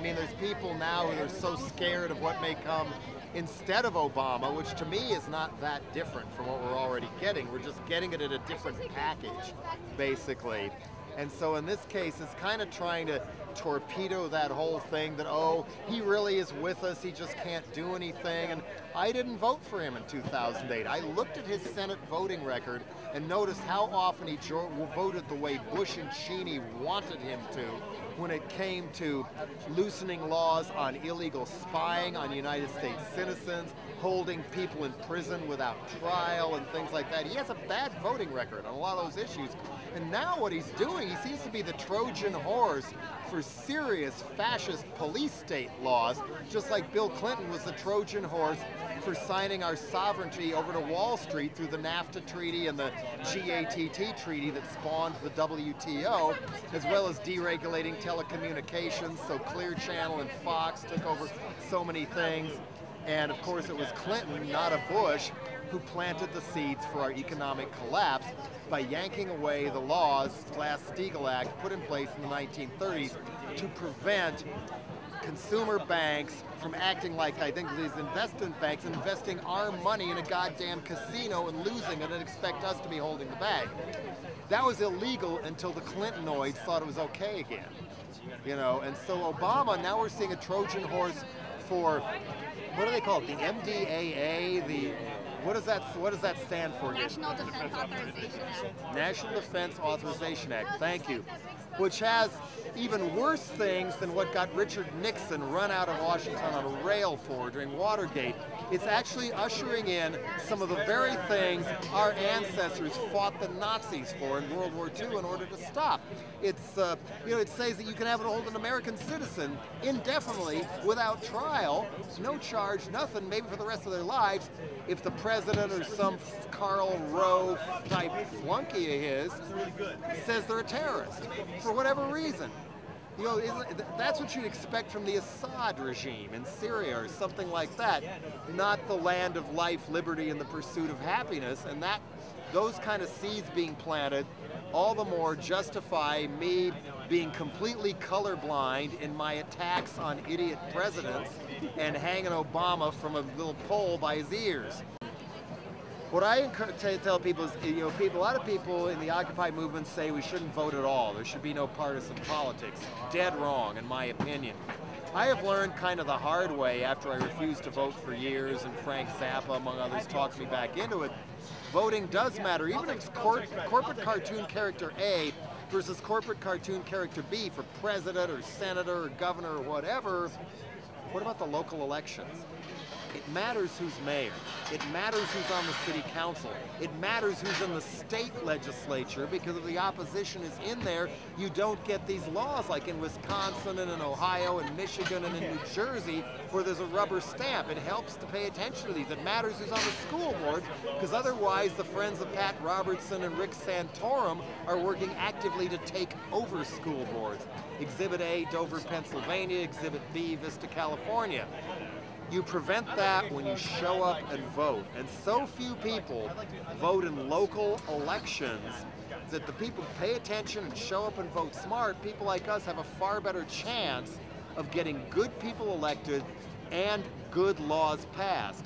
mean, there's people now who are so scared of what may come instead of Obama, which to me is not that different from what we're already getting. We're just getting it in a different package, basically. And so in this case, it's kind of trying to torpedo that whole thing that, oh, he really is with us, he just can't do anything. And I didn't vote for him in 2008. I looked at his Senate voting record and noticed how often he voted the way Bush and Cheney wanted him to when it came to loosening laws on illegal spying on United States citizens, holding people in prison without trial and things like that. He has a bad voting record on a lot of those issues. And now what he's doing, he seems to be the Trojan horse for serious fascist police state laws, just like Bill Clinton was the Trojan horse for signing our sovereignty over to Wall Street through the NAFTA treaty and the GATT treaty that spawned the WTO, as well as deregulating telecommunications, so Clear Channel and Fox took over so many things. And of course it was Clinton, not a Bush, who planted the seeds for our economic collapse by yanking away the laws, Glass-Steagall Act, put in place in the 1930s to prevent consumer banks from acting like, I think, these investment banks, investing our money in a goddamn casino and losing it and expect us to be holding the bag. That was illegal until the Clintonoids thought it was okay again. You know, and so Obama, now we're seeing a Trojan horse for, what do they call it, the MDAA, what does that stand for? National Defense Authorization Act. National Defense Authorization Act, thank you. Which has even worse things than what got Richard Nixon run out of Washington on a rail for during Watergate. It's actually ushering in some of the very things our ancestors fought the Nazis for in World War II in order to stop. It's, you know, it says that you can hold an American citizen indefinitely without trial, no charge, nothing, maybe for the rest of their lives, if the president or some Karl Rove type flunky of his says they're a terrorist for whatever reason. You know, that's what you'd expect from the Assad regime in Syria or something like that, not the land of life, liberty, and the pursuit of happiness. And that, those kind of seeds being planted, all the more justify me being completely colorblind in my attacks on idiot presidents and hanging Obama from a little pole by his ears. What I tell people is, you know, a lot of people in the Occupy movement say we shouldn't vote at all. There should be no partisan politics. Dead wrong, in my opinion. I have learned kind of the hard way after I refused to vote for years, and Frank Zappa, among others, talked me back into it. Voting does matter, even if it's corporate cartoon character A versus corporate cartoon character B for president or senator or governor or whatever. What about the local elections? It matters who's mayor. It matters who's on the city council. It matters who's in the state legislature, because if the opposition is in there, you don't get these laws like in Wisconsin and in Ohio and Michigan and in New Jersey where there's a rubber stamp. It helps to pay attention to these. It matters who's on the school board, because otherwise the friends of Pat Robertson and Rick Santorum are working actively to take over school boards. Exhibit A, Dover, Pennsylvania. Exhibit B, Vista, California. You prevent that when you show up and vote. And so few people vote in local elections that the people pay attention and show up and vote smart. People like us have a far better chance of getting good people elected and good laws passed.